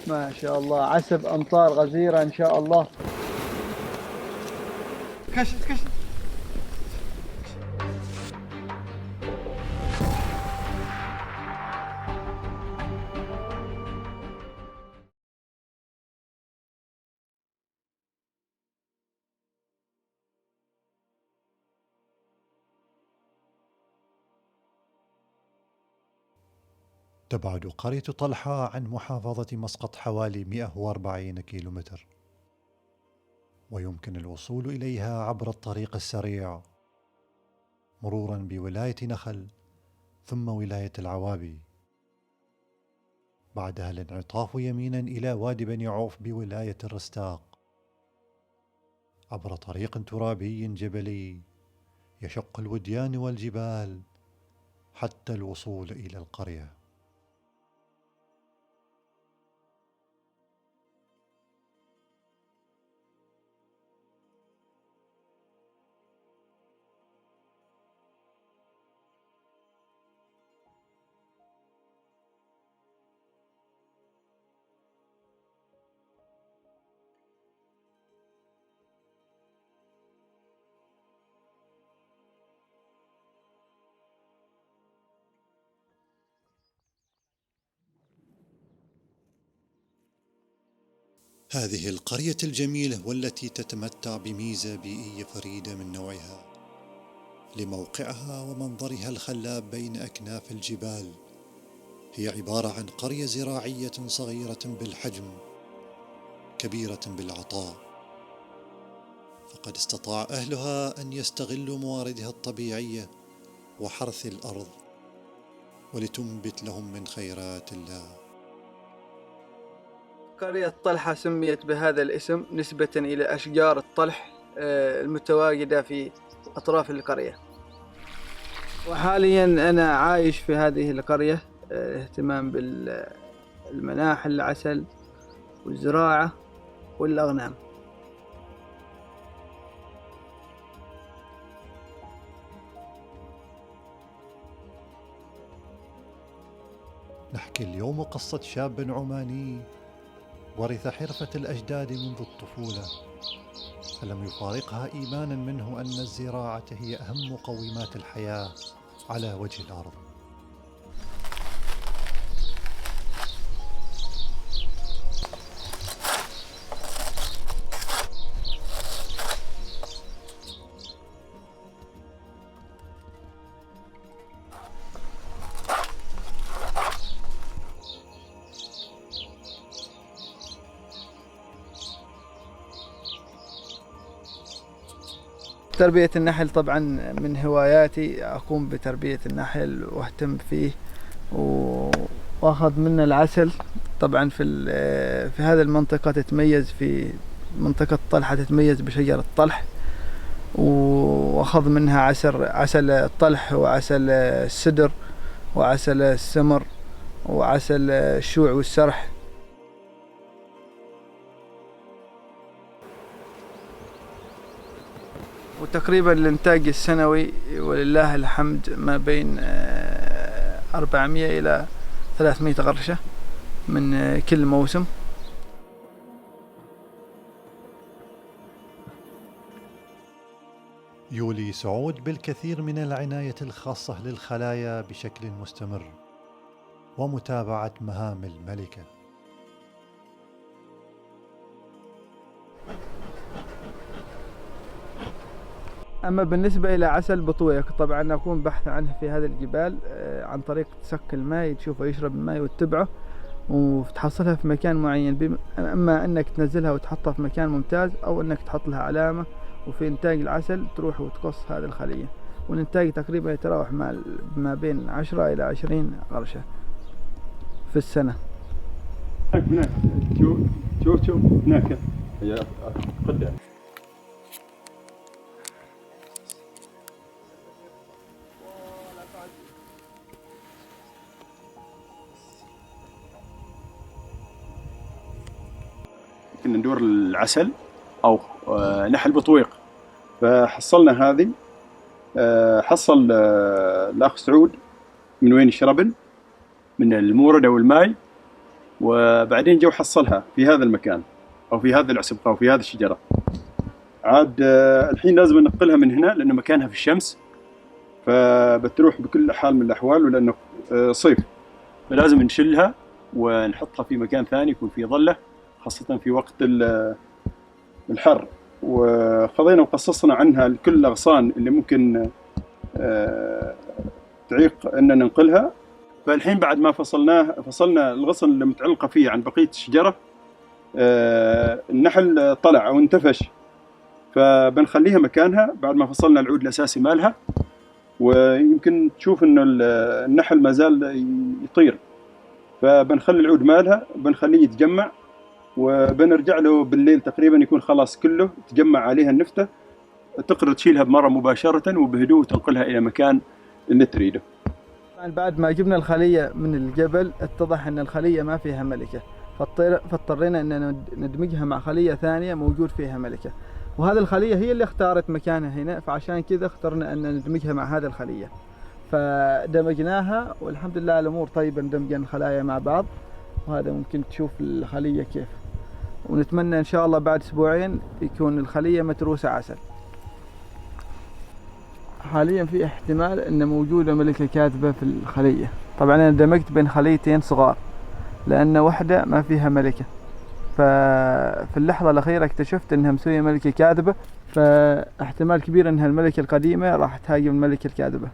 ما شاء الله، عسب أمطار غزيرة إن شاء الله. كشت كشت. تبعد قرية طلحة عن محافظة مسقط حوالي 140 كيلومتر، ويمكن الوصول إليها عبر الطريق السريع مرورا بولاية نخل ثم ولاية العوابي، بعدها الانعطاف يمينا إلى وادي بني عوف بولاية الرستاق عبر طريق ترابي جبلي يشق الوديان والجبال حتى الوصول إلى القرية. هذه القرية الجميلة والتي تتمتع بميزة بيئية فريدة من نوعها لموقعها ومنظرها الخلاب بين أكناف الجبال، هي عبارة عن قرية زراعية صغيرة بالحجم كبيرة بالعطاء، فقد استطاع أهلها أن يستغلوا مواردها الطبيعية وحرث الأرض ولتنبت لهم من خيرات الله. قرية طلحة سميت بهذا الاسم نسبة إلى أشجار الطلح المتواجدة في أطراف القرية. وحاليا أنا عايش في هذه القرية، اهتمام بالمناحل العسل والزراعة والأغنام. نحكي اليوم قصة شاب عماني ورث حرفة الأجداد منذ الطفولة، فلم يفارقها إيمانا منه أن الزراعة هي أهم مقومات الحياة على وجه الأرض. تربية النحل طبعا من هواياتي، أقوم بتربية النحل وأهتم فيه وأخذ منه العسل. طبعا في هذه المنطقة تتميز، في منطقة طلحة تتميز بشجر الطلح، وأخذ منها عسل الطلح وعسل السدر وعسل السمر وعسل الشوع والسرح. وتقريبا الإنتاج السنوي ولله الحمد ما بين 400 إلى 300 غرشة من كل موسم. يولي سعود بالكثير من العناية الخاصة للخلايا بشكل مستمر ومتابعة مهام الملكة. أما بالنسبة إلى عسل بطويق، طبعا أقوم بحث عنه في هذه الجبال عن طريق سك الماء، تشوفه يشرب الماء وتتبعه وتحصلها في مكان معين، أما أنك تنزلها وتحطها في مكان ممتاز، أو أنك تحط لها علامة وفي إنتاج العسل تروح وتقص هذه الخلية. والإنتاج تقريبا يتراوح ما بين 10 إلى 20 غرشة في السنة. هناك شوف هناك قدام. كنا ندور العسل أو نحل بطويق، فحصلنا هذه. حصل الأخ سعود من وين يشربن من المورد أو الماي، وبعدين جو حصلها في هذا المكان أو في هذا العسبقة أو في هذه الشجرة. عاد الحين لازم ننقلها من هنا لأنه مكانها في الشمس، فبتروح بكل حال من الأحوال، ولأنه صيف فلازم نشلها ونحطها في مكان ثاني يكون في ظلة، خاصة في وقت الحر. وخذينا وقصصنا عنها كل الأغصان اللي ممكن تعيق أن ننقلها. فالحين بعد ما فصلنا الغصن اللي متعلقة فيه عن بقية الشجرة، النحل طلع أو انتفش، فبنخليها مكانها بعد ما فصلنا العود الأساسي مالها. ويمكن تشوف إنه النحل ما زال يطير، فبنخلي العود مالها بنخليه يتجمع، وبنرجع له بالليل تقريبا يكون خلاص كله تجمع عليها النفتة، تقدر تشيلها بمرة مباشرة وبهدوء وتنقلها إلى مكان اللي تريده. بعد ما جبنا الخلية من الجبل اتضح أن الخلية ما فيها ملكة، فاضطرينا أن ندمجها مع خلية ثانية موجود فيها ملكة، وهذه الخلية هي اللي اختارت مكانها هنا، فعشان كذا اخترنا أن ندمجها مع هذه الخلية، فدمجناها والحمد لله الأمور طيبة. ندمج الخلايا مع بعض، وهذا ممكن تشوف الخلية كيف. ونتمنى إن شاء الله بعد أسبوعين يكون الخلية متروسة عسل. حاليا في احتمال أن موجودة ملكة كاذبة في الخلية. طبعا أنا دمجت بين خليتين صغار لأن واحدة ما فيها ملكة، ففي اللحظة الأخيرة اكتشفت أنها مسوية ملكة كاذبة، فاحتمال كبير أنها الملكة القديمة راح تهاجم الملكة الكاذبة.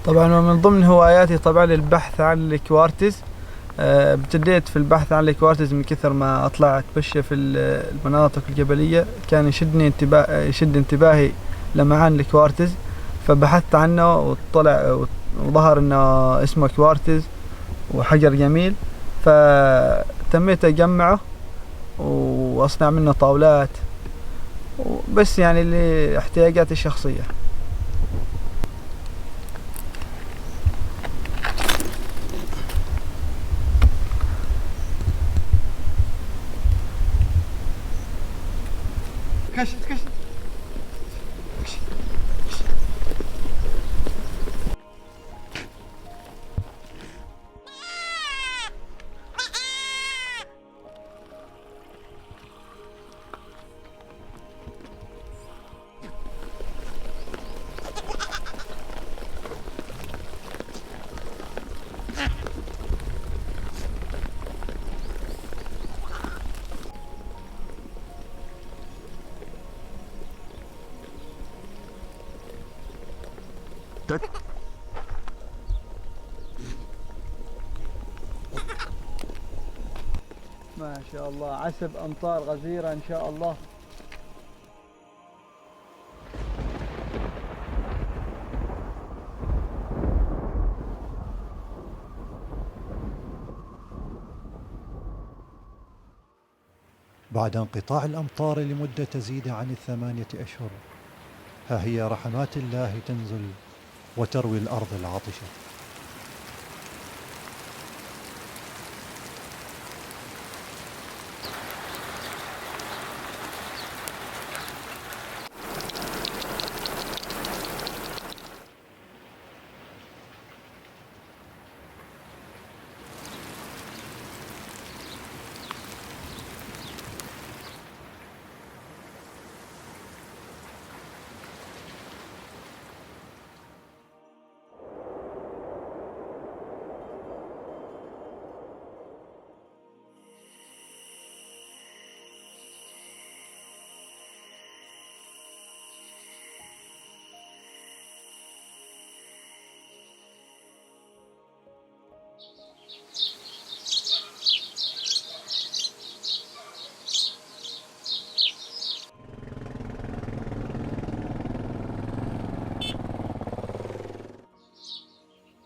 طبعا ومن ضمن هواياتي طبعا البحث عن الكوارتز. ابتديت في البحث عن الكوارتز من كثر ما اطلع اتمشى في المناطق الجبلية، كان يشد انتباهي لمعان الكوارتز، فبحثت عنه وطلع وظهر انه اسمه كوارتز وحجر جميل، فتميت اجمعه واصنع منه طاولات بس يعني لاحتياجاتي الشخصية. كشت ما شاء الله، عسب أمطار غزيرة إن شاء الله. بعد انقطاع الأمطار لمدة تزيد عن 8 أشهر، ها هي رحمات الله تنزل وتروي الأرض العاطشة.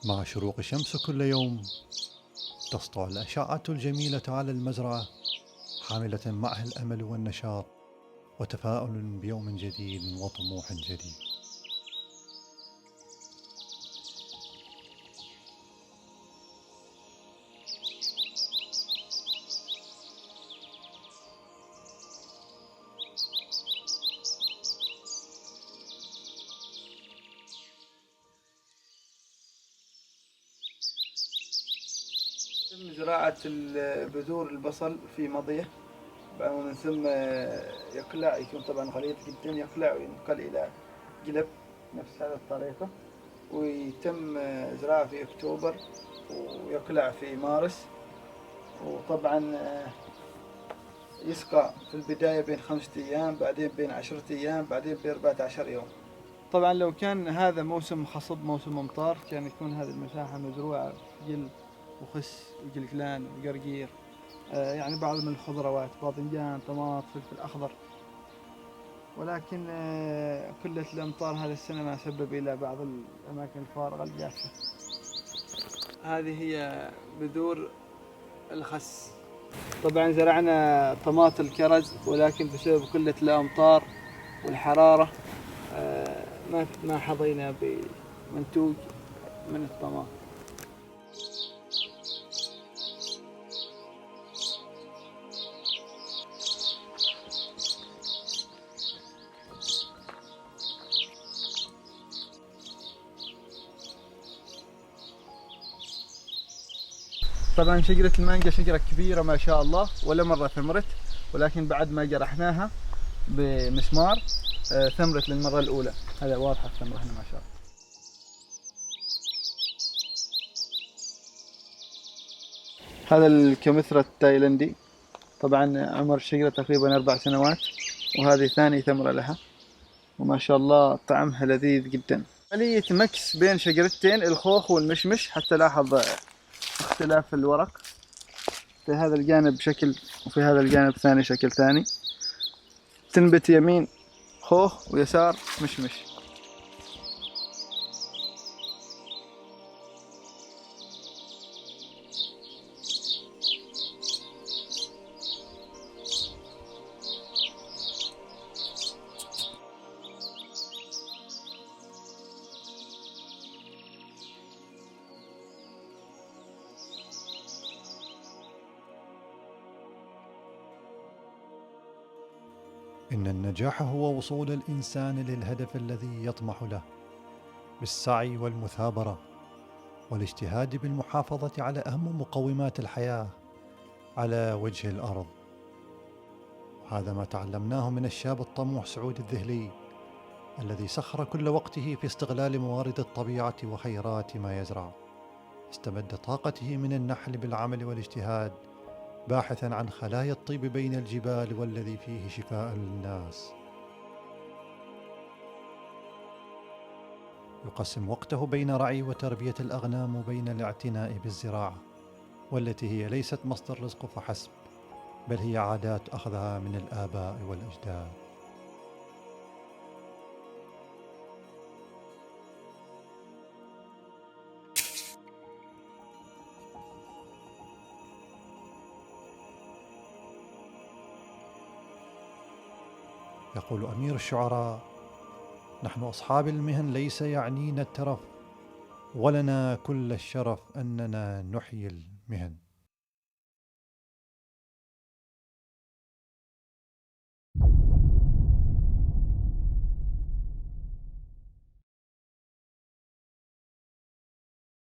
مع شروق الشمس كل يوم تسطع الأشعة الجميلة على المزرعة، حاملة معها الأمل والنشاط وتفاؤل بيوم جديد وطموح جديد. تم زراعة بذور البصل في مضية، ومن ثم يقلع، يكون طبعا غليظ جدا، يقلع وينقل إلى قلب نفس هذه الطريقة، ويتم زراعة في أكتوبر ويقلع في مارس. وطبعا يسقى في البداية بين 5 أيام، بعدين بين 10 أيام، بعدين بين 14 يوم. طبعا لو كان هذا موسم خصب، موسم أمطار، كان يكون هذه المساحة مزروعة جل وخس وجلجلان وقرقير، يعني بعض من الخضروات، باذنجان، طماط، فلفل أخضر. ولكن قلة الأمطار هذه السنة ما سبب إلى بعض الأماكن الفارغة الجافة. هذه هي بذور الخس. طبعا زرعنا طماط الكرز، ولكن بسبب قلة الأمطار والحرارة ما حظينا بمنتوج من الطماط. طبعا شجرة المانجا شجرة كبيرة ما شاء الله، ولا مرة ثمرت، ولكن بعد ما جرحناها بمسمار ثمرت للمرة الأولى. هذا واضحة الثمرة هنا ما شاء الله. هذا الكمثرى التايلندي، طبعا عمر الشجرة تقريبا 4 سنوات، وهذه ثاني ثمرة لها، وما شاء الله طعمها لذيذ جدا. عملية مكس بين شجرتين، الخوخ والمشمش، حتى لاحظ اختلاف الورق، في هذا الجانب شكل وفي هذا الجانب ثاني شكل ثاني. تنبت يمين خوخ ويسار مشمش. إن النجاح هو وصول الإنسان للهدف الذي يطمح له بالسعي والمثابرة والاجتهاد بالمحافظة على أهم مقومات الحياة على وجه الأرض. وهذا ما تعلمناه من الشاب الطموح سعود الذهلي، الذي سخر كل وقته في استغلال موارد الطبيعة وخيرات ما يزرع. استمد طاقته من النحل بالعمل والاجتهاد، باحثا عن خلايا الطيب بين الجبال والذي فيه شفاء للناس. يقسم وقته بين رعي وتربية الأغنام وبين الاعتناء بالزراعة، والتي هي ليست مصدر رزق فحسب، بل هي عادات أخذها من الآباء والأجداد. يقول أمير الشعراء: نحن أصحاب المهن ليس يعنينا الترف، ولنا كل الشرف أننا نحيي المهن.